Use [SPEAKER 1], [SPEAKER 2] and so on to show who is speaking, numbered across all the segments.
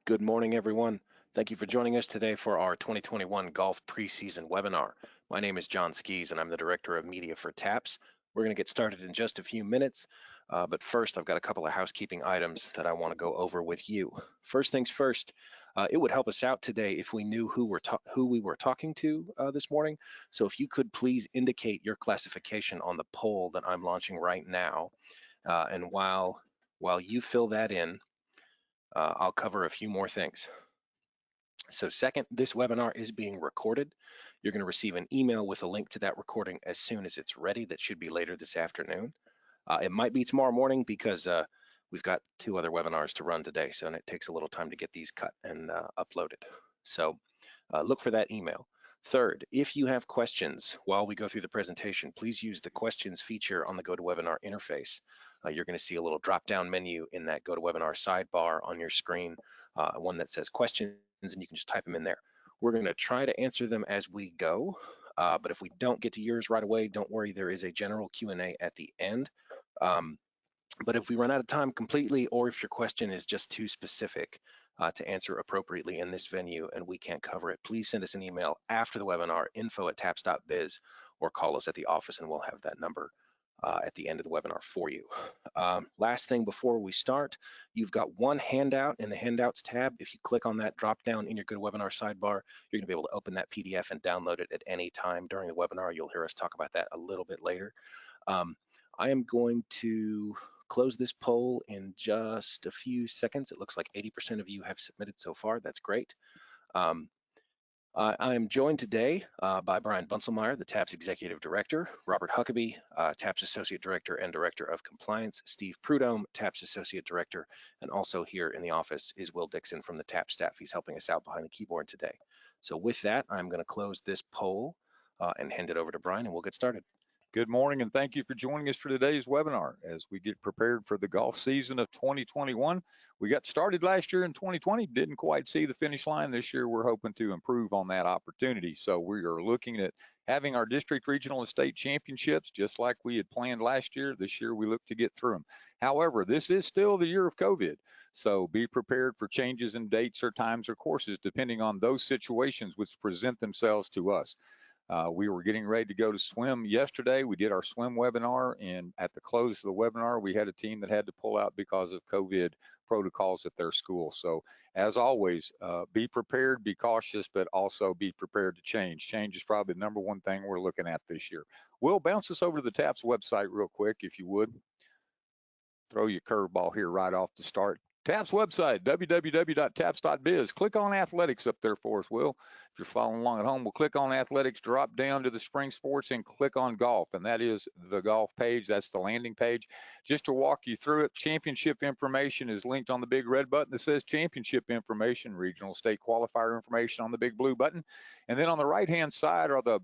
[SPEAKER 1] Good morning, everyone. Thank you for joining us today for our 2021 Golf Preseason webinar. My name is John Skees, and I'm the Director of Media for TAPS. We're going to get started in just a few minutes, but first I've got a couple of housekeeping items that I want to go over with you. First things first, it would help us out today if we knew who we were talking to this morning. So if you could please indicate your classification on the poll that I'm launching right now, and while you fill that in, I'll cover a few more things. So second, this webinar is being recorded. You're going to receive an email with a link to that recording as soon as it's ready. That should be later this afternoon. It might be tomorrow morning because we've got 2 other webinars to run today, so it takes a little time to get these cut and uploaded. So look for that email. Third, if you have questions while we go through the presentation, please use the questions feature on the GoToWebinar interface. You're going to see a little drop-down menu in that GoToWebinar sidebar on your screen, one that says questions, and you can just type them in there. We're going to try to answer them as we go, but if we don't get to yours right away, don't worry, there is a general Q&A at the end. But if we run out of time completely, or if your question is just too specific to answer appropriately in this venue and we can't cover it, please send us an email after the webinar, info@taps.biz, or call us at the office and we'll have that number at the end of the webinar for you. Last thing before we start, you've got one handout in the Handouts tab. If you click on that drop down in your GoToWebinar sidebar, you're going to be able to open that PDF and download it at any time during the webinar. You'll hear us talk about that a little bit later. I am going to close this poll in just a few seconds. It looks like 80% of you have submitted so far. That's great. I am joined today by Brian Bunselmeyer, the TAPS Executive Director, Robert Huckabee, TAPS Associate Director and Director of Compliance, Steve Prudhomme, TAPS Associate Director, and also here in the office is Will Dixon from the TAPS staff. He's helping us out behind the keyboard today. So with that, I'm going to close this poll and hand it over to Brian, and we'll get started.
[SPEAKER 2] Good morning, and thank you for joining us for today's webinar as we get prepared for the golf season of 2021. We got started last year in 2020, didn't quite see the finish line. This year, we're hoping to improve on that opportunity. So we are looking at having our district, regional, and state championships, just like we had planned last year. This year, we look to get through them. However, this is still the year of COVID, so be prepared for changes in dates or times or courses, depending on those situations which present themselves to us. We were getting ready to go to swim yesterday. We did our swim webinar, and at the close of the webinar, we had a team that had to pull out because of COVID protocols at their school. So as always, be prepared, be cautious, but also be prepared to change. Change is probably the #1 thing we're looking at this year. Will, bounce us over to the TAPS website real quick, if you would. Throw you a curveball here right off the start. TAPS website, www.taps.biz. Click on athletics up there for us, Will. If you're following along at home, we'll click on athletics, drop down to the spring sports, and click on golf. And that is the golf page. That's the landing page. Just to walk you through it, championship information is linked on the big red button that says championship information, regional state qualifier information on the big blue button. And then on the right-hand side are the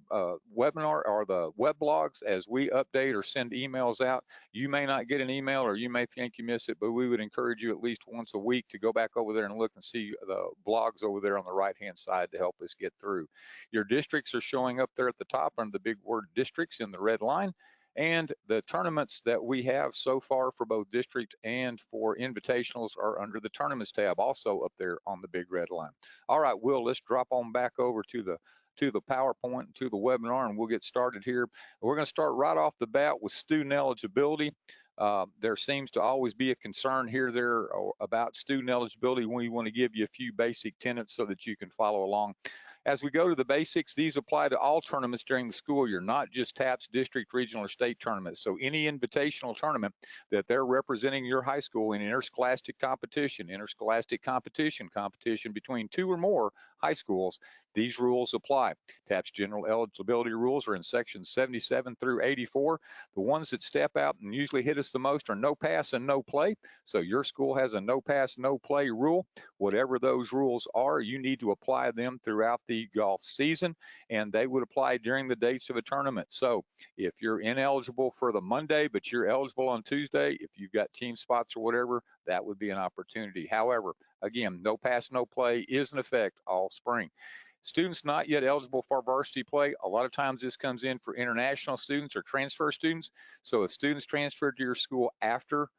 [SPEAKER 2] webinar or the web blogs. As we update or send emails out, you may not get an email or you may think you miss it, but we would encourage you at least once a week to go back over there and look and see the blogs over there on the right-hand side to help us get through. Your districts are showing up there at the top under the big word districts in the red line. And the tournaments that we have so far for both district and for invitationals are under the tournaments tab, also up there on the big red line. All right, Will, let's drop on back over to the PowerPoint, to the webinar, and we'll get started here. We're going to start right off the bat with student eligibility. There seems to always be a concern here there about student eligibility. We want to give you a few basic tenets so that you can follow along. As we go to the basics, these apply to all tournaments during the school year, not just TAPS, district, regional, or state tournaments. So any invitational tournament that they're representing your high school in interscholastic competition between 2 or more high schools, these rules apply. TAPS general eligibility rules are in sections 77 through 84. The ones that step out and usually hit us the most are no pass and no play. So your school has a no pass, no play rule. Whatever those rules are, you need to apply them throughout the golf season, and they would apply during the dates of a tournament. So if you're ineligible for the Monday, but you're eligible on Tuesday, if you've got team spots or whatever, that would be an opportunity. However, again, no pass, no play is in effect all spring. Students not yet eligible for varsity play, a lot of times this comes in for international students or transfer students. So if students transfer to your school after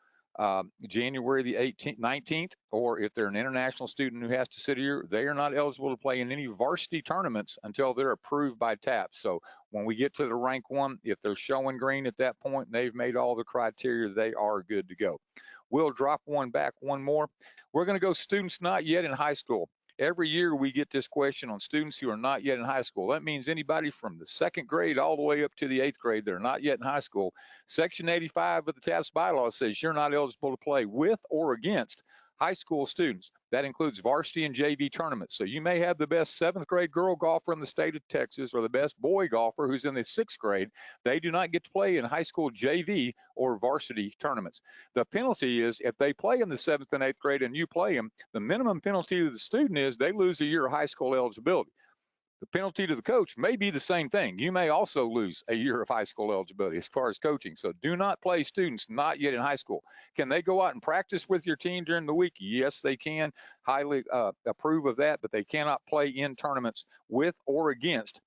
[SPEAKER 2] January the 18th, 19th, or if they're an international student who has to sit here, they are not eligible to play in any varsity tournaments until they're approved by TAPS. So when we get to the rank one, if they're showing green at that point and they've made all the criteria, they are good to go. We'll drop one back, one more. We're going to go students not yet in high school. Every year we get this question on students who are not yet in high school. That means anybody from the 2nd grade all the way up to the 8th grade, they're not yet in high school. Section 85 of the TAPS bylaw says you're not eligible to play with or against high school students. That includes varsity and JV tournaments. So you may have the best 7th grade girl golfer in the state of Texas or the best boy golfer who's in the 6th grade. They do not get to play in high school JV or varsity tournaments. The penalty is if they play in the 7th and 8th grade and you play them, the minimum penalty to the student is they lose a year of high school eligibility. The penalty to the coach may be the same thing. You may also lose a year of high school eligibility as far as coaching. So do not play students not yet in high school. Can they go out and practice with your team during the week? Yes, they can. Highly approve of that, but they cannot play in tournaments with or against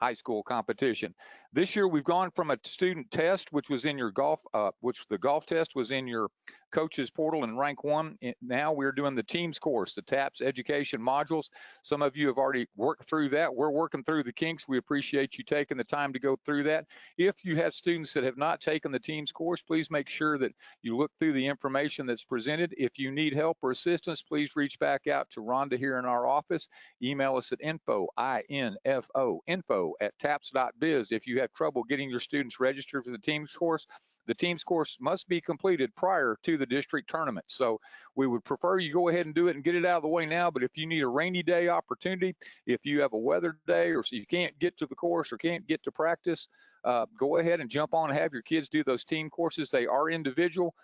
[SPEAKER 2] high school competition. This year we've gone from a student test, which was in your golf, which the golf test was in your coaches portal in rank one. Now we're doing the teams course, the TAPS education modules. Some of you have already worked through that. We're working through the kinks. We appreciate you taking the time to go through that. If you have students that have not taken the teams course, please make sure that you look through the information that's presented. If you need help or assistance, please reach back out to Rhonda here in our office. Email us at info, I-N-F-O, info@taps.biz. If you have trouble getting your students registered for the teams course must be completed prior to the district tournament. So we would prefer you go ahead and do it and get it out of the way now. But if you need a rainy day opportunity, if you have a weather day or so you can't get to the course or can't get to practice, go ahead and jump on and have your kids do those team courses. They are individual.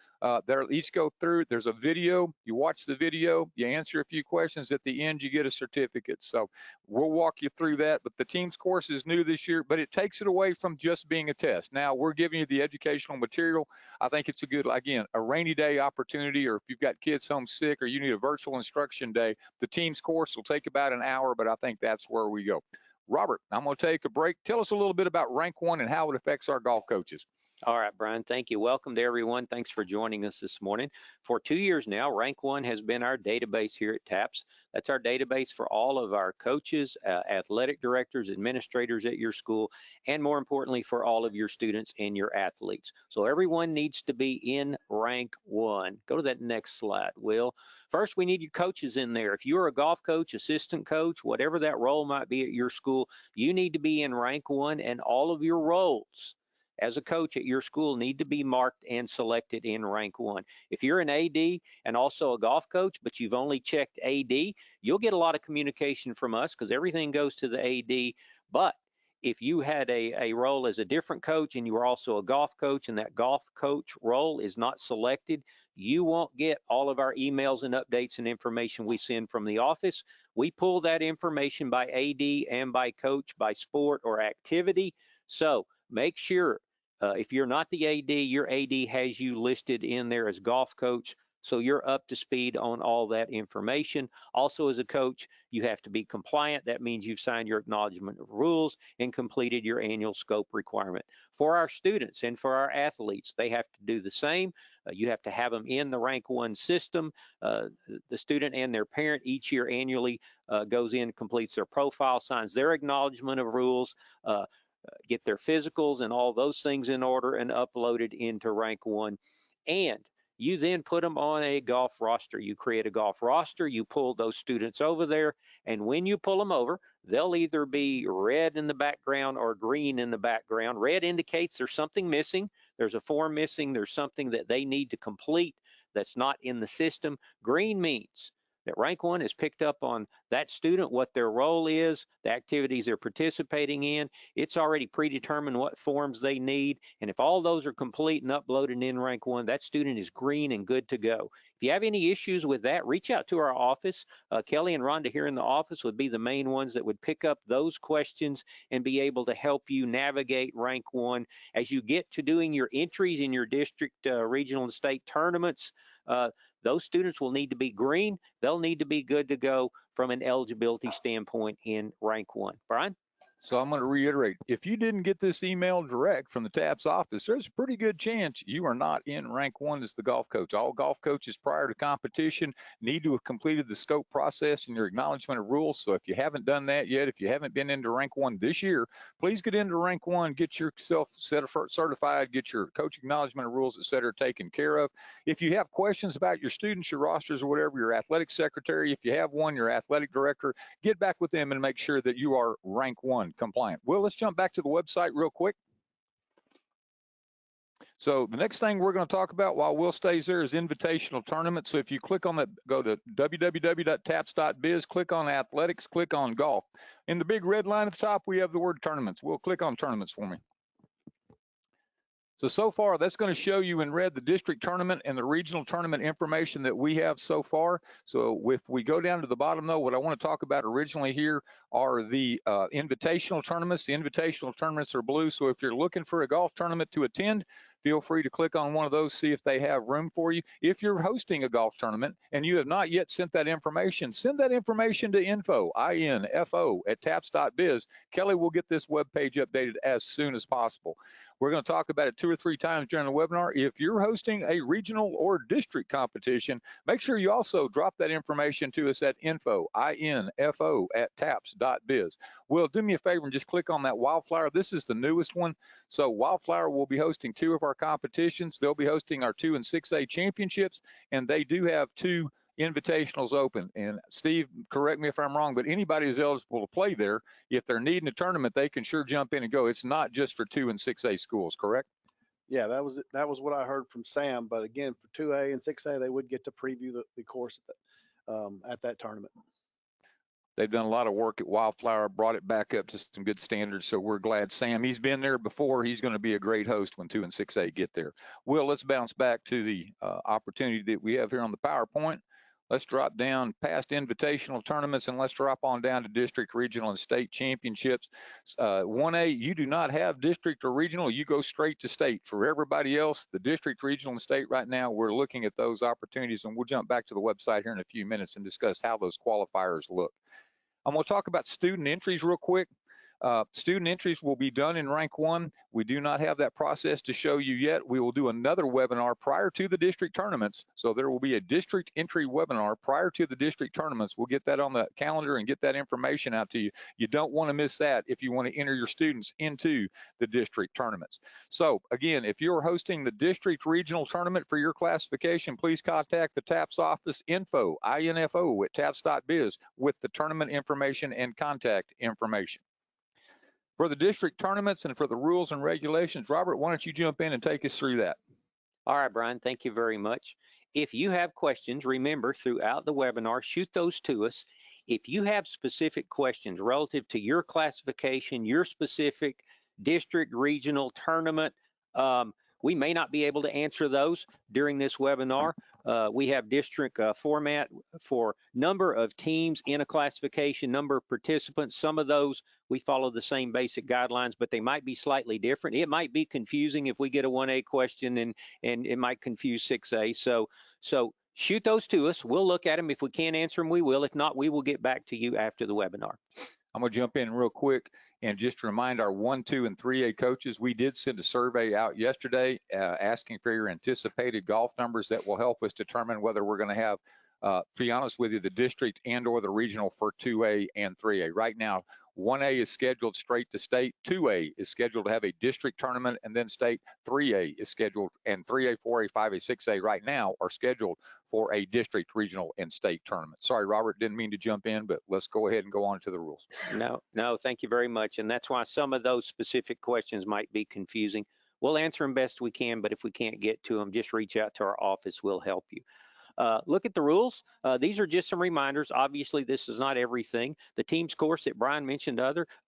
[SPEAKER 2] They'll each go through. There's a video. You watch the video. You answer a few questions. At the end, you get a certificate. So we'll walk you through that. But the teams course is new this year, but it takes it away from just being a test. Now we're giving you the educational material. I think it's a good, again, a rainy day opportunity, or if you've got kids home sick or you need a virtual instruction day, the teams course will take about an hour, but I think that's where we go. Robert, I'm going to take a break. Tell us a little bit about rank one and how it affects our golf coaches.
[SPEAKER 3] All right, Brian, thank you. Welcome to everyone. Thanks for joining us this morning. For 2 years now, RankOne has been our database here at TAPS. That's our database for all of our coaches, athletic directors, administrators at your school, and more importantly, for all of your students and your athletes. So everyone needs to be in RankOne. Go to that next slide, Will. First, we need your coaches in there. If you're a golf coach, assistant coach, whatever that role might be at your school, you need to be in RankOne, and all of your roles as a coach at your school need to be marked and selected in RankOne. If you're an AD and also a golf coach, but you've only checked AD, you'll get a lot of communication from us because everything goes to the AD. But if you had a role as a different coach and you were also a golf coach and that golf coach role is not selected, you won't get all of our emails and updates and information we send from the office. We pull that information by AD and by coach, by sport or activity. So make sure if you're not the AD, your AD has you listed in there as golf coach, so you're up to speed on all that information. Also, as a coach, you have to be compliant. That means you've signed your acknowledgement of rules and completed your annual scope requirement. For our students and for our athletes, they have to do the same. You have to have them in the RankOne system. The student and their parent each year annually goes in, completes their profile, signs their acknowledgement of rules, get their physicals and all those things in order and uploaded into RankOne. And you then put them on a golf roster. You create a golf roster, you pull those students over there, and when you pull them over, they'll either be red in the background or green in the background. Red indicates there's something missing, there's a form missing, there's something that they need to complete that's not in the system. Green means that RankOne has picked up on that student, what their role is, the activities they're participating in. It's already predetermined what forms they need. And if all those are complete and uploaded in RankOne, that student is green and good to go. If you have any issues with that, reach out to our office. Kelly and Rhonda here in the office would be the main ones that would pick up those questions and be able to help you navigate RankOne as you get to doing your entries in your district, regional, and state tournaments. Those students will need to be green. They'll need to be good to go from an eligibility standpoint in RankOne. Brian?
[SPEAKER 2] So I'm going to reiterate, if you didn't get this email direct from the TAPS office, there's a pretty good chance you are not in rank 1 as the golf coach. All golf coaches prior to competition need to have completed the scope process and your acknowledgement of rules. So if you haven't done that yet, if you haven't been into rank 1 this year, please get into rank 1, get yourself certified, get your coach acknowledgement of rules, et cetera, taken care of. If you have questions about your students, your rosters, or whatever, your athletic secretary, if you have one, your athletic director, get back with them and make sure that you are rank 1 compliant. Well, let's jump back to the website real quick. So the next thing we're going to talk about while Will stays there is invitational tournaments. So if you click on that, go to www.taps.biz, click on athletics, click on golf. In the big red line at the top, we have the word tournaments. We'll click on tournaments for me. So far, that's going to show you in red the district tournament and the regional tournament information that we have so far. So if we go down to the bottom, though, what I want to talk about originally here are the invitational tournaments. The invitational tournaments are blue. So if you're looking for a golf tournament to attend, feel free to click on one of those, see if they have room for you. If you're hosting a golf tournament and you have not yet sent that information, send that information to info, I-N-F-O, at taps.biz. Kelly will get this web page updated as soon as possible. We're going to talk about it 2 or 3 times during the webinar. If you're hosting a regional or district competition, make sure you also drop that information to us at info, I-N-F-O, at taps.biz. Will, do me a favor and just click on that Wildflower. This is the newest one. So Wildflower will be hosting 2 of our competitions. They'll be hosting our 2 and 6A championships, and they do have 2 invitationals open. And Steve, correct me if I'm wrong, but anybody who's eligible to play there, if they're needing a tournament, they can sure jump in and go. It's not just for 2 and 6A schools, correct?
[SPEAKER 4] Yeah, that was what I heard from Sam. But again, for 2A and 6A, they would get to preview the course at that tournament.
[SPEAKER 2] They've done a lot of work at Wildflower, brought it back up to some good standards. So we're glad Sam, he's been there before. He's going to be a great host when 2 and 6A get there. Will, let's bounce back to the opportunity that we have here on the PowerPoint. Let's drop down past invitational tournaments and let's drop on down to district, regional, and state championships. 1A, you do not have district or regional. You go straight to state. For everybody else, the district, regional, and state right now, we're looking at those opportunities, and we'll jump back to the website here in a few minutes and discuss how those qualifiers look. I'm going to talk about student entries real quick. Student entries will be done in rank 1. We do not have that process to show you yet. We will do another webinar prior to the district tournaments. So there will be a district entry webinar prior to the district tournaments. We'll get that on the calendar and get that information out to you. You don't want to miss that if you want to enter your students into the district tournaments. So again, if you're hosting the district regional tournament for your classification, please contact the TAPS office, info, I-N-F-O, at taps.biz with the tournament information and contact information. For the district tournaments and for the rules and regulations, Robert, why don't you jump in and take us through that?
[SPEAKER 3] All right, Brian, thank you very much. If you have questions, remember throughout the webinar, shoot those to us. If you have specific questions relative to your classification, your specific district, regional tournament, we may not be able to answer those during this webinar. We have district format for number of teams in a classification, number of participants. Some of those we follow the same basic guidelines, but they might be slightly different. It might be confusing if we get a 1A question and it might confuse 6A. So shoot those to us. We'll look at them. If we can't answer them, we will. If not, we will get back to you after the webinar.
[SPEAKER 2] I'm going to jump in real quick and just remind our 1, 2, and 3A coaches, we did send a survey out yesterday asking for your anticipated golf numbers that will help us determine whether we're going to have, to be honest with you, the district and or the regional for 2A and 3A. Right now, 1A is scheduled straight to state, 2A is scheduled to have a district tournament, and then state. 3A is scheduled, and 3A, 4A, 5A, 6A right now are scheduled for a district, regional, and state tournament. Sorry, Robert, didn't mean to jump in, but let's go ahead and go on to the rules.
[SPEAKER 3] No, thank you very much. And that's why some of those specific questions might be confusing. We'll answer them best we can, but if we can't get to them, just reach out to our office. We'll help you. Look at the rules. These are just some reminders. Obviously, this is not everything. The teams course that Brian mentioned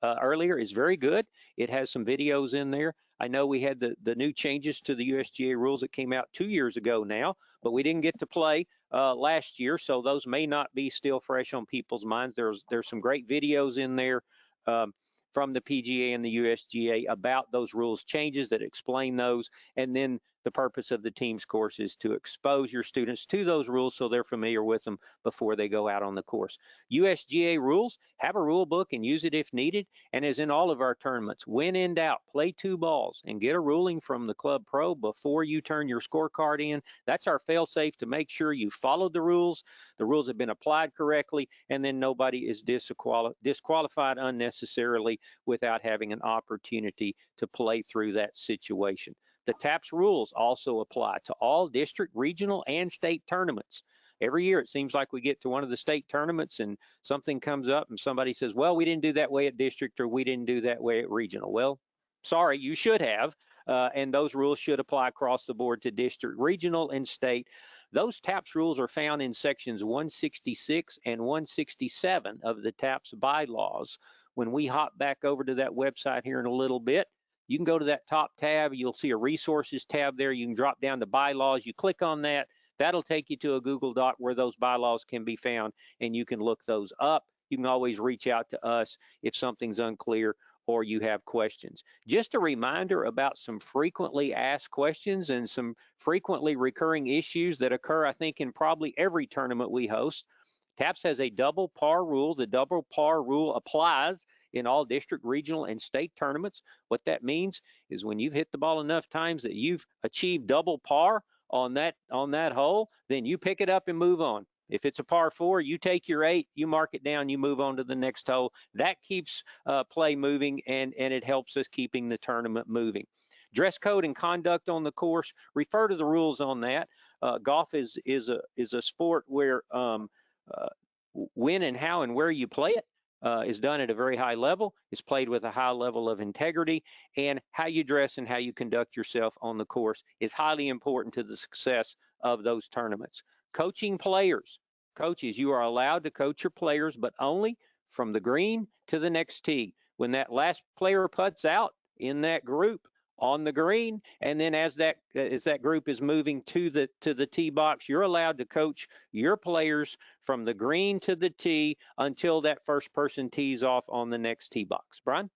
[SPEAKER 3] earlier is very good. It has some videos in there. I know we had the new changes to the USGA rules that came out 2 years ago now, but we didn't get to play last year, so those may not be still fresh on people's minds. There's some great videos in there from the PGA and the USGA about those rules changes that explain those. And then the purpose of the team's course is to expose your students to those rules so they're familiar with them before they go out on the course. USGA rules, have a rule book and use it if needed. And as in all of our tournaments, when in doubt, play 2 balls and get a ruling from the club pro before you turn your scorecard in. That's our fail-safe to make sure you followed the rules have been applied correctly, and then nobody is disqualified unnecessarily without having an opportunity to play through that situation. The TAPS rules also apply to all district, regional, and state tournaments. Every year it seems like we get to one of the state tournaments and something comes up and somebody says, well, we didn't do that way at district, or we didn't do that way at regional. Well, sorry, you should have, and those rules should apply across the board to district, regional, and state. Those TAPS rules are found in sections 166 and 167 of the TAPS bylaws. When we hop back over to that website here in a little bit, you can go to that top tab. You'll see a resources tab there. You can drop down to bylaws. You click on that. That'll take you to a Google Doc where those bylaws can be found, and you can look those up. You can always reach out to us if something's unclear or you have questions. Just a reminder about some frequently asked questions and some frequently recurring issues that occur, I think, in probably every tournament we host. TAPS has a double par rule. The double par rule applies in all district, regional, and state tournaments. What that means is when you've hit the ball enough times that you've achieved double par on that hole, then you pick it up and move on. If it's a par 4, you take your 8, you mark it down, you move on to the next hole. That keeps play moving, and it helps us keeping the tournament moving. Dress code and conduct on the course, refer to the rules on that. Golf is a sport where when and how and where you play it is done at a very high level. It's played with a high level of integrity, and how you dress and how you conduct yourself on the course is highly important to the success of those tournaments. Coaching players. Coaches, you are allowed to coach your players, but only from the green to the next tee. When that last player putts out in that group on the green, and then as that group is moving to the tee box, you're allowed to coach your players from the green to the tee until that first person tees off on the next tee box. Brian?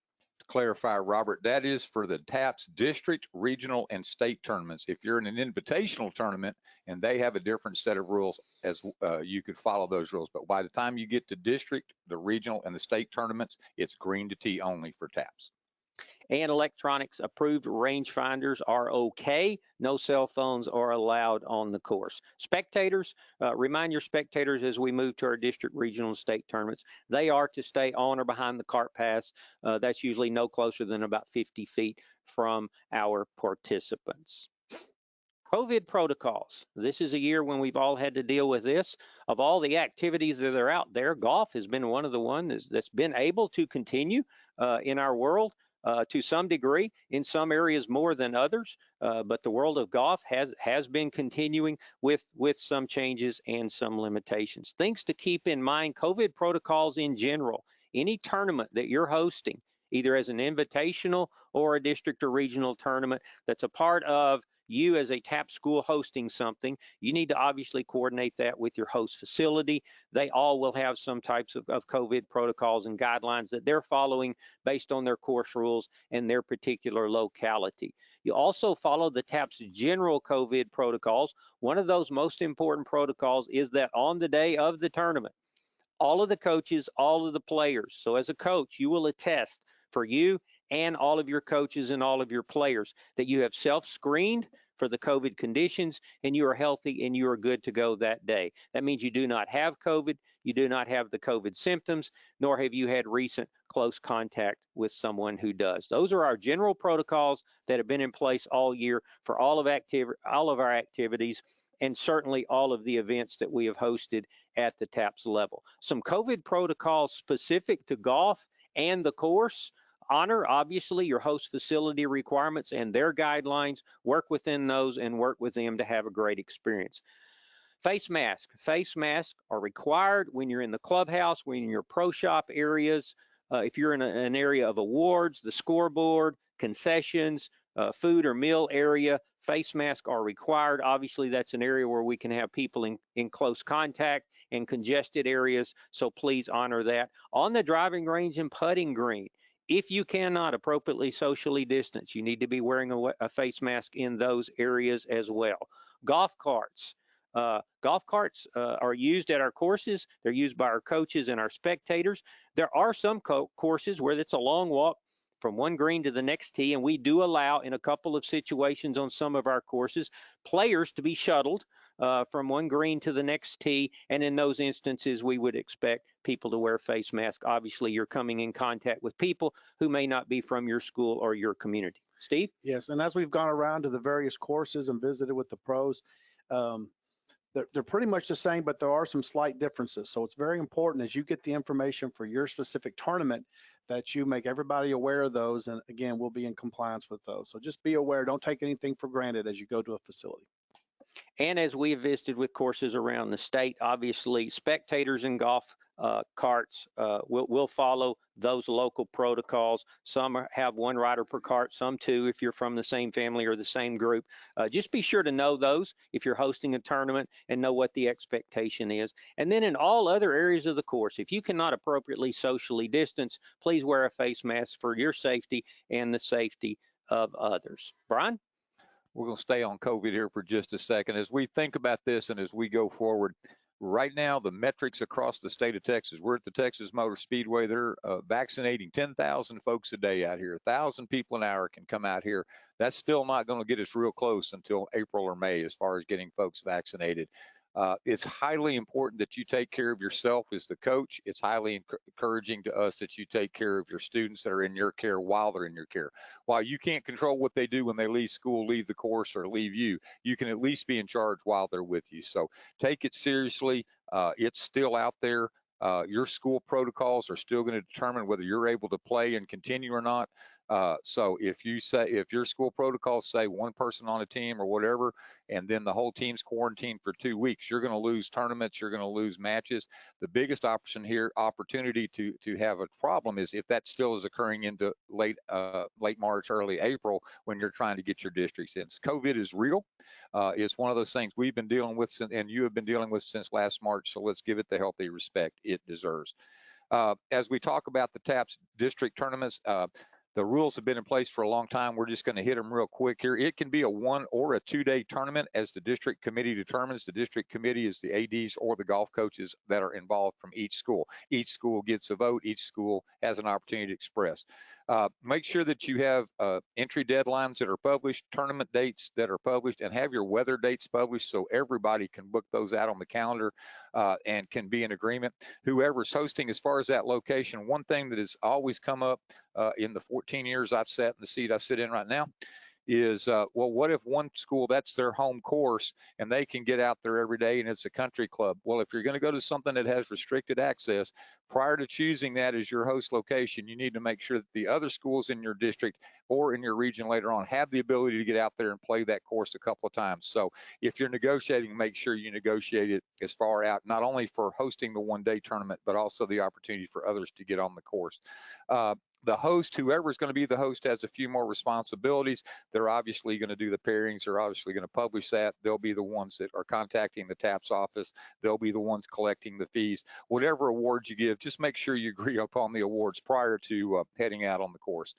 [SPEAKER 2] Clarify, Robert, that is for the TAPS district, regional, and state tournaments. If you're in an invitational tournament and they have a different set of rules, as you could follow those rules. But by the time you get to district, the regional, and the state tournaments, it's green to tee only for TAPS.
[SPEAKER 3] And electronics approved rangefinders are okay. No cell phones are allowed on the course. Spectators, remind your spectators as we move to our district, regional, and state tournaments, they are to stay on or behind the cart paths. That's usually no closer than about 50 feet from our participants. COVID protocols. This is a year when we've all had to deal with this. Of all the activities that are out there, golf has been one of the ones that's been able to continue in our world. To some degree, in some areas more than others, but the world of golf has been continuing with some changes and some limitations. Things to keep in mind: COVID protocols in general. Any tournament that you're hosting, either as an invitational or a district or regional tournament that's a part of you as a TAPS school hosting something, you need to obviously coordinate that with your host facility. They all will have some types of COVID protocols and guidelines that they're following based on their course rules and their particular locality. You also follow the TAPS general COVID protocols. One of those most important protocols is that on the day of the tournament, all of the coaches, all of the players. So as a coach, you will attest for you and all of your coaches and all of your players that you have self-screened for the COVID conditions and you are healthy and you are good to go that day. That means you do not have COVID, you do not have the COVID symptoms, nor have you had recent close contact with someone who does. Those are our general protocols that have been in place all year for all of our activities, and certainly all of the events that we have hosted at the TAPS level. Some COVID protocols specific to golf and the course. Honor, obviously, your host facility requirements and their guidelines. Work within those and work with them to have a great experience. Face mask. Face masks are required when you're in the clubhouse, when you're in your pro shop areas, if you're in an area of awards, the scoreboard, concessions, food or meal area, face masks are required. Obviously, that's an area where we can have people in close contact and congested areas, so please honor that. On the driving range and putting green, If you cannot appropriately socially distance, you need to be wearing a face mask in those areas as well. Golf carts. Golf carts are used at our courses. They're used by our coaches and our spectators. There are some courses where it's a long walk from one green to the next tee, and we do allow in a couple of situations on some of our courses players to be shuttled from one green to the next tee, and in those instances we would expect people to wear face masks. Obviously you're coming in contact with people who may not be from your school or your community. Steve?
[SPEAKER 4] Yes, and as we've gone around to the various courses and visited with the pros, they're pretty much the same, but there are some slight differences. So it's very important as you get the information for your specific tournament that you make everybody aware of those. And again, we'll be in compliance with those. So just be aware, don't take anything for granted as you go to a facility.
[SPEAKER 3] And as we have visited with courses around the state, obviously spectators in golf carts will follow those local protocols. Some have one rider per cart, some two if you're from the same family or the same group. Just be sure to know those if you're hosting a tournament and know what the expectation is. And then in all other areas of the course, if you cannot appropriately socially distance, please wear a face mask for your safety and the safety of others. Brian?
[SPEAKER 2] We're going to stay on COVID here for just a second. As we think about this and as we go forward, right now, the metrics across the state of Texas, we're at the Texas Motor Speedway. They're vaccinating 10,000 folks a day out here. 1,000 people an hour can come out here. That's still not going to get us real close until April or May as far as getting folks vaccinated. It's highly important that you take care of yourself as the coach. It's highly encouraging to us that you take care of your students that are in your care while they're in your care. While you can't control what they do when they leave school, leave the course, or leave you, you can at least be in charge while they're with you. So take it seriously. It's still out there. Your school protocols are still going to determine whether you're able to play and continue or not. So if your school protocols say one person on a team or whatever, and then the whole team's quarantined for 2 weeks, you're going to lose tournaments, you're going to lose matches. The biggest opportunity to have a problem is if that still is occurring into late March, early April, when you're trying to get your districts in. COVID is real. It's one of those things we've been dealing with, and you have been dealing with since last March. So let's give it the healthy respect it deserves. As we talk about the TAPS district tournaments, the rules have been in place for a long time. We're just going to hit them real quick here. It can be a 1 or a 2-day tournament as the district committee determines. The district committee is the ADs or the golf coaches that are involved from each school. Each school gets a vote. Each school has an opportunity to express. Make sure that you have entry deadlines that are published, tournament dates that are published, and have your weather dates published so everybody can book those out on the calendar and can be in agreement. Whoever's hosting, as far as that location, one thing that has always come up in the 14 years I've sat in the seat I sit in right now is, well, what if one school, that's their home course, and they can get out there every day and it's a country club? Well, if you're going to go to something that has restricted access, prior to choosing that as your host location, you need to make sure that the other schools in your district or in your region later on have the ability to get out there and play that course a couple of times. So if you're negotiating, make sure you negotiate it as far out, not only for hosting the one-day tournament, but also the opportunity for others to get on the course. The host, whoever is going to be the host, has a few more responsibilities. They're obviously going to do the pairings. They're obviously going to publish that. They'll be the ones that are contacting the TAPS office. They'll be the ones collecting the fees. Whatever awards you give, just make sure you agree upon the awards prior to heading out on the course.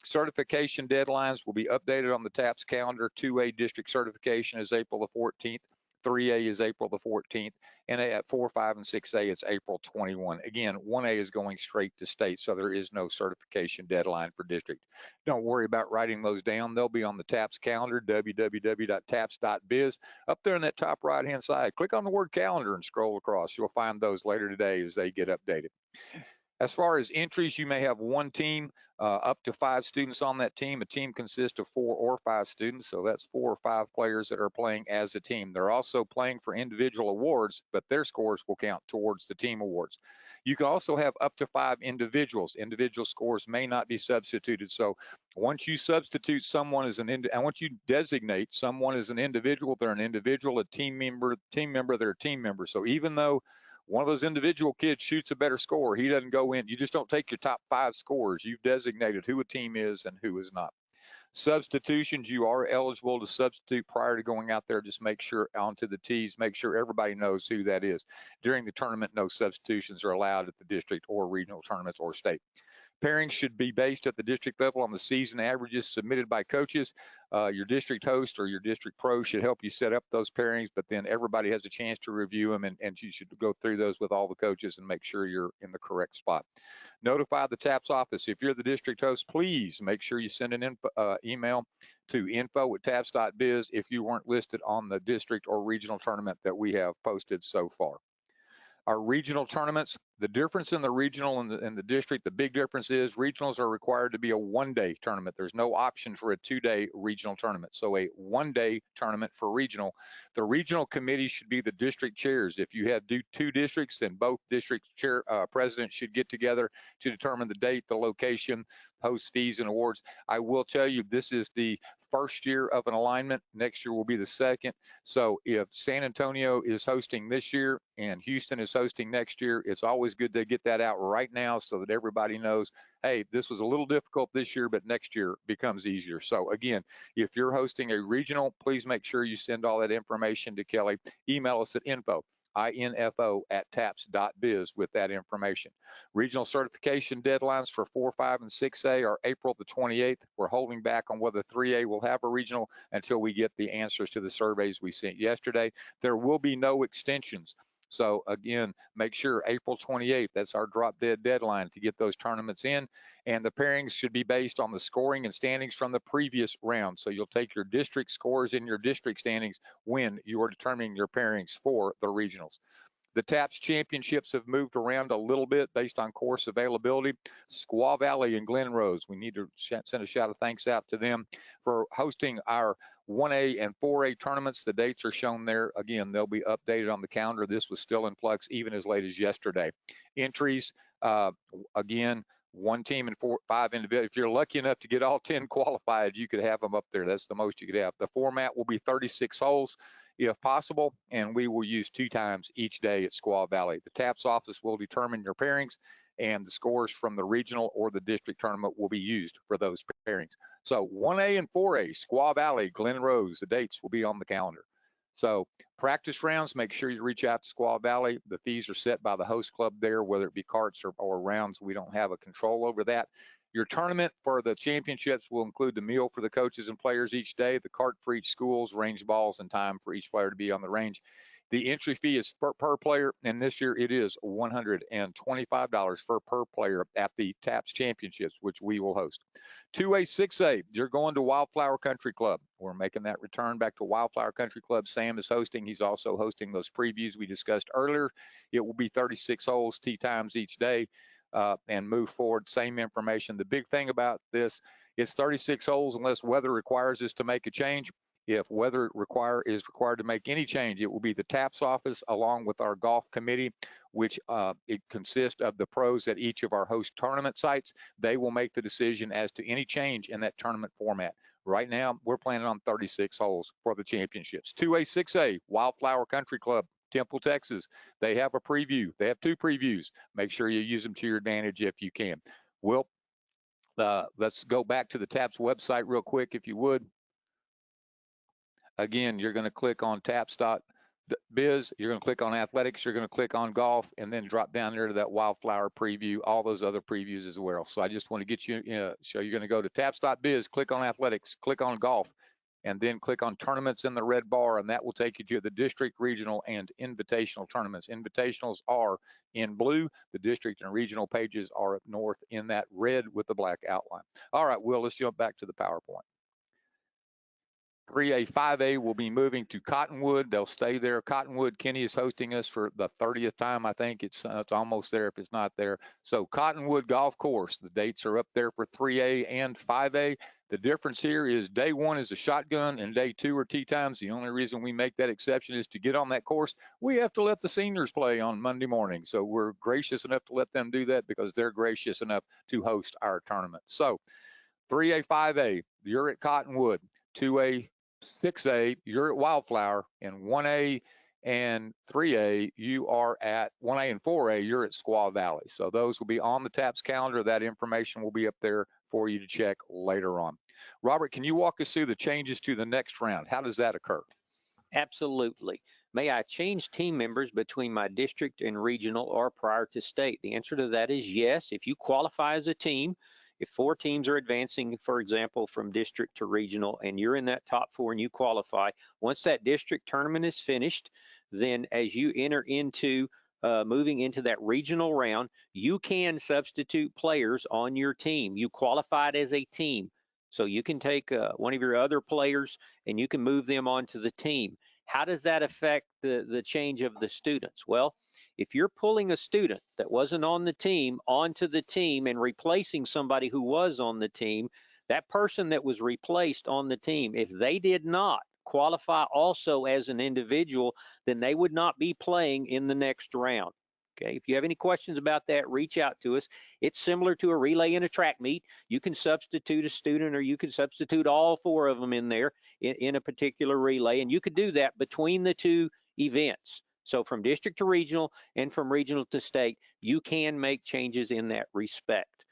[SPEAKER 2] Certification deadlines will be updated on the TAPS calendar. 2A district certification is April the 14th. 3A is April the 14th, and at 4, 5, and 6A, it's April 21. Again, 1A is going straight to state, so there is no certification deadline for district. Don't worry about writing those down. They'll be on the TAPS calendar, www.taps.biz. Up there in that top right-hand side, click on the word calendar and scroll across. You'll find those later today as they get updated. As far as entries, you may have one team, up to 5 students on that team. A team consists of 4 or 5 students, so that's 4 or 5 players that are playing as a team. They're also playing for individual awards, but their scores will count towards the team awards. You can also have up to 5 individuals. Individual scores may not be substituted. So once you substitute someone as and once you designate someone as an individual, they're an individual. A team member, they're a team member. So even though one of those individual kids shoots a better score, he doesn't go in. You just don't take your top 5 scores. You've designated who a team is and who is not. Substitutions, you are eligible to substitute prior to going out there. Just make sure onto the tees, make sure everybody knows who that is. During the tournament, no substitutions are allowed at the district or regional tournaments or state. Pairings should be based at the district level on the season averages submitted by coaches. Your district host or your district pro should help you set up those pairings, but then everybody has a chance to review them, and you should go through those with all the coaches and make sure you're in the correct spot. Notify the TAPS office. If you're the district host, please make sure you send an email to info@taps.biz if you weren't listed on the district or regional tournament that we have posted so far. Our regional tournaments, the difference in the regional and the district, the big difference is regionals are required to be a one-day tournament. There's no option for a two-day regional tournament. So a one-day tournament for regional. The regional committee should be the district chairs. If you have two districts, then both district chair presidents should get together to determine the date, the location, host fees and awards. I will tell you, this is the first year of an alignment. Next year will be the second. So if San Antonio is hosting this year and Houston is hosting next year, it's always good to get that out right now so that everybody knows, hey, this was a little difficult this year, but next year becomes easier. So again, if you're hosting a regional, please make sure you send all that information to Kelly. Email us at info@taps.biz with that information. Regional certification deadlines for 4, 5, and 6A are April the 28th. We're holding back on whether 3A will have a regional until we get the answers to the surveys we sent yesterday. There will be no extensions. So again, make sure April 28th, that's our drop dead deadline to get those tournaments in. And the pairings should be based on the scoring and standings from the previous round. So you'll take your district scores and your district standings when you are determining your pairings for the regionals. The TAPS championships have moved around a little bit based on course availability. Squaw Valley and Glen Rose, we need to send a shout of thanks out to them for hosting our 1A and 4A tournaments. The dates are shown there. Again, they'll be updated on the calendar. This was still in flux even as late as yesterday. Entries, again, one team and 5 individuals. If you're lucky enough to get all 10 qualified, you could have them up there. That's the most you could have. The format will be 36 holes if possible, and we will use 2 times each day at Squaw Valley. The TAPS office will determine your pairings, and the scores from the regional or the district tournament will be used for those pairings. So 1A and 4A, Squaw Valley, Glen Rose, the dates will be on the calendar. So practice rounds, make sure you reach out to Squaw Valley. The fees are set by the host club there, whether it be carts or rounds. We don't have a control over that. Your tournament for the championships will include the meal for the coaches and players each day, the cart for each schools, range balls, and time for each player to be on the range. The entry fee is per player, and this year it is $125 for per player at the TAPS Championships, which we will host. 2A, 6A, you're going to Wildflower Country Club. We're making that return back to Wildflower Country Club. Sam is hosting. He's also hosting those previews we discussed earlier. It will be 36 holes, tee times each day. And move forward, same information. The big thing about this, it's 36 holes unless weather requires us to make a change. If weather is required to make any change, it will be the TAPS office along with our golf committee, which it consists of the pros at each of our host tournament sites. They will make the decision as to any change in that tournament format. Right now, we're planning on 36 holes for the championships. 2A, 6A, Wildflower Country Club, Temple, Texas. They have a preview. They have 2 previews. Make sure you use them to your advantage if you can. Well, let's go back to the TAPS website real quick, if you would. Again, you're going to click on taps.biz. You're going to click on athletics. You're going to click on golf, and then drop down there to that Wildflower preview, all those other previews as well. So I just want to get you, so you're going to go to taps.biz, click on athletics, click on golf, and then click on tournaments in the red bar, and that will take you to the district, regional, and invitational tournaments. Invitationals are in blue. The district and regional pages are up north in that red with the black outline. All right, Will, let's jump back to the PowerPoint. 3A, 5A will be moving to Cottonwood. They'll stay there. Cottonwood, Kenny is hosting us for the 30th time. I think it's almost there if it's not there. So Cottonwood Golf Course, the dates are up there for 3A and 5A. The difference here is day 1 is a shotgun and day 2 are tee times. The only reason we make that exception is to get on that course, we have to let the seniors play on Monday morning. So we're gracious enough to let them do that because they're gracious enough to host our tournament. So 3A, 5A, you're at Cottonwood. 2A, 6A, you're at Wildflower, and 1A and 3A, you are at 1A and 4A, you're at Squaw Valley. So those will be on the TAPS calendar. That information will be up there for you to check later on. Robert, can you walk us through the changes to the next round? How does that occur?
[SPEAKER 3] Absolutely. May I change team members between my district and regional or prior to state? The answer to that is yes. If you qualify as a team, if 4 teams are advancing, for example, from district to regional, and you're in that top 4 and you qualify, once that district tournament is finished, then as you enter into moving into that regional round, you can substitute players on your team. You qualified as a team. So you can take one of your other players and you can move them onto the team. How does that affect the change of the students? Well, if you're pulling a student that wasn't on the team onto the team and replacing somebody who was on the team, that person that was replaced on the team, if they did not qualify also as an individual, then they would not be playing in the next round. Okay, if you have any questions about that, reach out to us. It's similar to a relay in a track meet. You can substitute a student, or you can substitute all 4 of them in there in a particular relay, and you could do that between the 2 events. So from district to regional and from regional to state, you can make changes in that respect.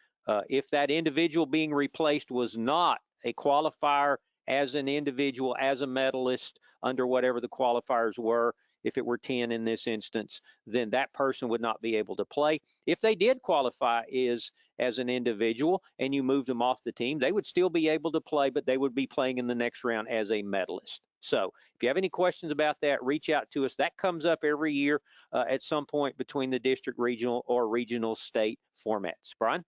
[SPEAKER 3] If that individual being replaced was not a qualifier as an individual, as a medalist, under whatever the qualifiers were, if it were 10 in this instance, then that person would not be able to play. If they did qualify as an individual and you moved them off the team, they would still be able to play, but they would be playing in the next round as a medalist. So if you have any questions about that, reach out to us. That comes up every year at some point between the district, regional, or regional state formats. Brian?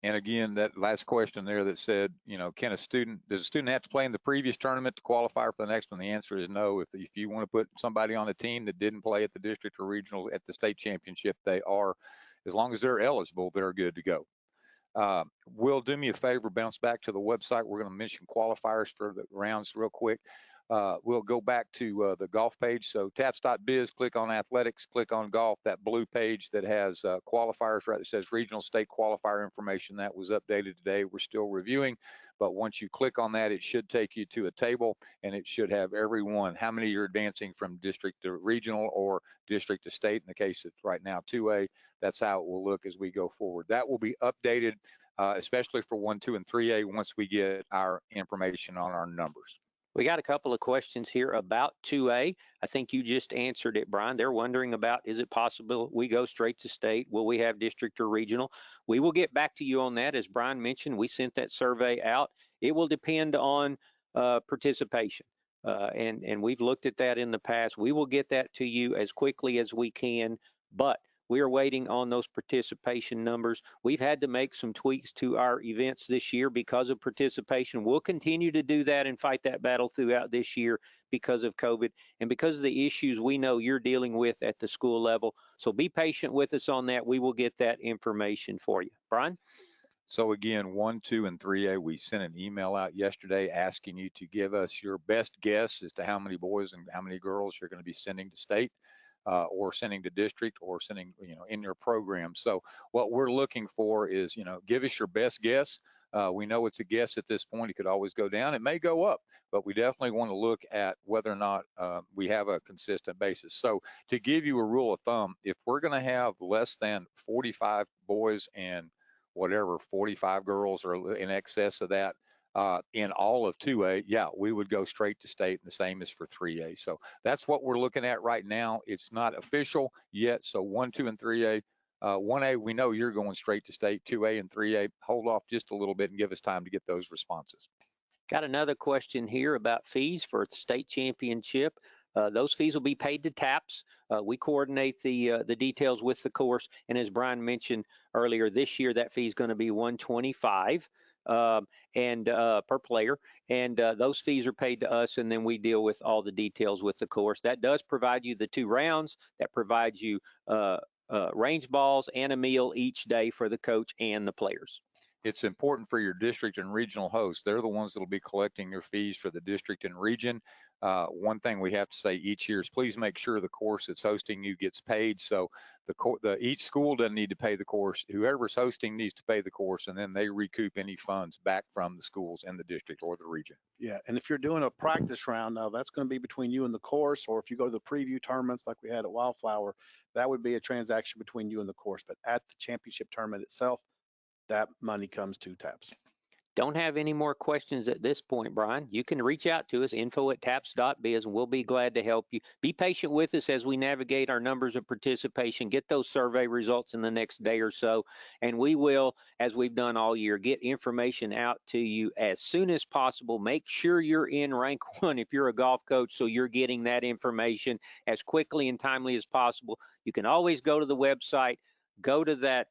[SPEAKER 2] And again, that last question there that said, does a student have to play in the previous tournament to qualify for the next one? The answer is no. If you want to put somebody on a team that didn't play at the district or regional at the state championship, they are, as long as they're eligible, they're good to go. Will, do me a favor, bounce back to the website. We're going to mention qualifiers for the rounds real quick. We'll go back to the golf page. So taps.biz, click on athletics, click on golf, that blue page that has qualifiers, right? It says regional state qualifier information. That was updated today. We're still reviewing, but once you click on that, it should take you to a table, and it should have everyone, how many you're advancing from district to regional or district to state. In the case of right now 2A, that's how it will look as we go forward. That will be updated, especially for 1, 2, and 3A once we get our information on our numbers.
[SPEAKER 3] We got a couple of questions here about 2A. I think you just answered it, Brian. They're wondering about, is it possible we go straight to state? Will we have district or regional? We will get back to you on that. As Brian mentioned, we sent that survey out. It will depend on participation. And we've looked at that in the past. We will get that to you as quickly as we can, but we are waiting on those participation numbers. We've had to make some tweaks to our events this year because of participation. We'll continue to do that and fight that battle throughout this year because of COVID and because of the issues we know you're dealing with at the school level. So be patient with us on that. We will get that information for you. Brian?
[SPEAKER 2] So again, 1, 2, and 3A, we sent an email out yesterday asking you to give us your best guess as to how many boys and how many girls you're going to be sending to state. Or sending to district, or sending, in your program. So what we're looking for is, give us your best guess. We know it's a guess at this point. It could always go down. It may go up, but we definitely want to look at whether or not we have a consistent basis. So to give you a rule of thumb, if we're going to have less than 45 boys and 45 girls or in excess of that, in all of 2A, yeah, we would go straight to state, and the same is for 3A. So that's what we're looking at right now. It's not official yet. So 1, 2, and 3A. 1A, we know you're going straight to state. 2A and 3A, hold off just a little bit and give us time to get those responses.
[SPEAKER 3] Got another question here about fees for the state championship. Those fees will be paid to TAPS. We coordinate the details with the course, and as Brian mentioned earlier, this year that fee is going to be $125 per player, and those fees are paid to us, and then we deal with all the details with the course. That does provide you the 2 rounds. That provides you range balls and a meal each day for the coach and the players.
[SPEAKER 2] it's important for your district and regional hosts. They're the ones that will be collecting your fees for the district and region. One thing we have to say each year is please make sure the course that's hosting you gets paid. So each school doesn't need to pay the course. Whoever's hosting needs to pay the course, and then they recoup any funds back from the schools in the district or the region.
[SPEAKER 4] Yeah, and if you're doing a practice round, now that's going to be between you and the course, or if you go to the preview tournaments like we had at Wildflower, that would be a transaction between you and the course. But at the championship tournament itself, that money comes to TAPS.
[SPEAKER 3] Don't have any more questions at this point, Brian. You can reach out to us, info@taps.biz, and we'll be glad to help you. Be patient with us as we navigate our numbers of participation, get those survey results in the next day or so, and we will, as we've done all year, get information out to you as soon as possible. Make sure you're in RankOne if you're a golf coach, so you're getting that information as quickly and timely as possible. You can always go to the website, go to that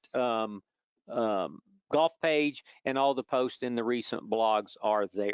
[SPEAKER 3] golf page, and all the posts in the recent blogs are there.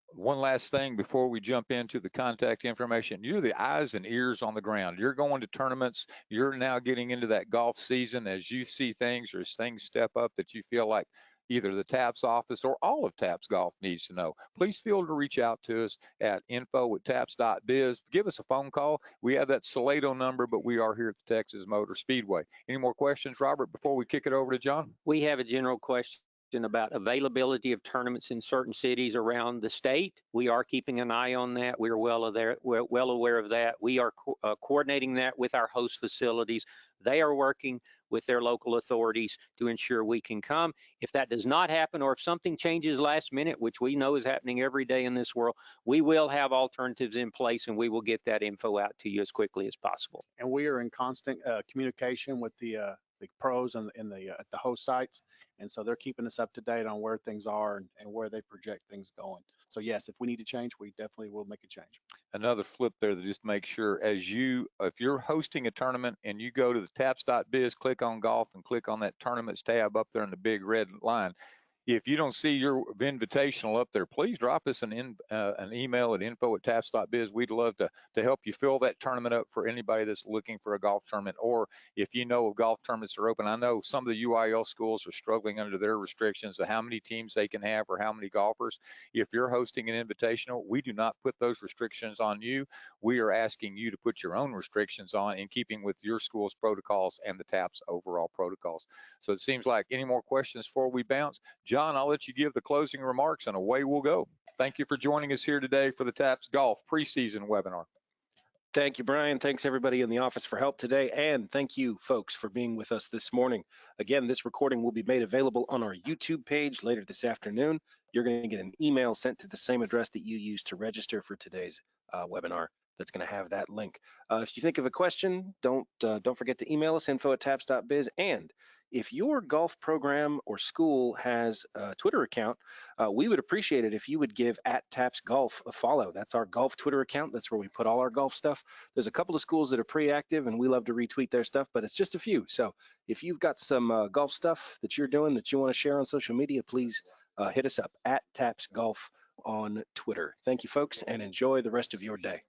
[SPEAKER 2] One last thing before we jump into the contact information. You're the eyes and ears on the ground. You're going to tournaments. You're now getting into that golf season. As you see things or as things step up that you feel like either the TAPS office or all of TAPS Golf needs to know, please feel to reach out to us at info@taps.biz. Give us a phone call. We have that Salado number, but we are here at the Texas Motor Speedway. Any more questions, Robert, before we kick it over to John?
[SPEAKER 3] We have a general question about availability of tournaments in certain cities around the state. We are keeping an eye on that. We're well aware of that. We are coordinating that with our host facilities. They are working with their local authorities to ensure we can come. If that does not happen, or if something changes last minute, which we know is happening every day in this world, we will have alternatives in place, and we will get that info out to you as quickly as possible.
[SPEAKER 4] And we are in constant communication with the pros and at the host sites, and so they're keeping us up to date on where things are and where they project things going. So yes, if we need to change, we definitely will make a change.
[SPEAKER 2] Another flip there to just make sure, if you're hosting a tournament and you go to the taps.biz, click on golf and click on that tournaments tab up there in the big red line. If you don't see your invitational up there, please drop us an email at info@taps.biz. We'd love to help you fill that tournament up for anybody that's looking for a golf tournament, or if you know of golf tournaments are open. I know some of the UIL schools are struggling under their restrictions of how many teams they can have or how many golfers. If you're hosting an invitational, we do not put those restrictions on you. We are asking you to put your own restrictions on in keeping with your school's protocols and the TAPS overall protocols. So it seems like any more questions before we bounce? John, I'll let you give the closing remarks and away we'll go. Thank you for joining us here today for the TAPS Golf Preseason webinar.
[SPEAKER 1] Thank you, Brian. Thanks everybody in the office for help today. And thank you folks for being with us this morning. Again, this recording will be made available on our YouTube page later this afternoon. You're going to get an email sent to the same address that you used to register for today's webinar. That's going to have that link. If you think of a question, don't forget to email us, info@taps.biz. And if your golf program or school has a Twitter account, we would appreciate it if you would give @TAPSGolf a follow. That's our golf Twitter account. That's where we put all our golf stuff. There's a couple of schools that are pretty active, and we love to retweet their stuff, but it's just a few. So if you've got some golf stuff that you're doing that you want to share on social media, please hit us up @TAPSGolf on Twitter. Thank you, folks, and enjoy the rest of your day.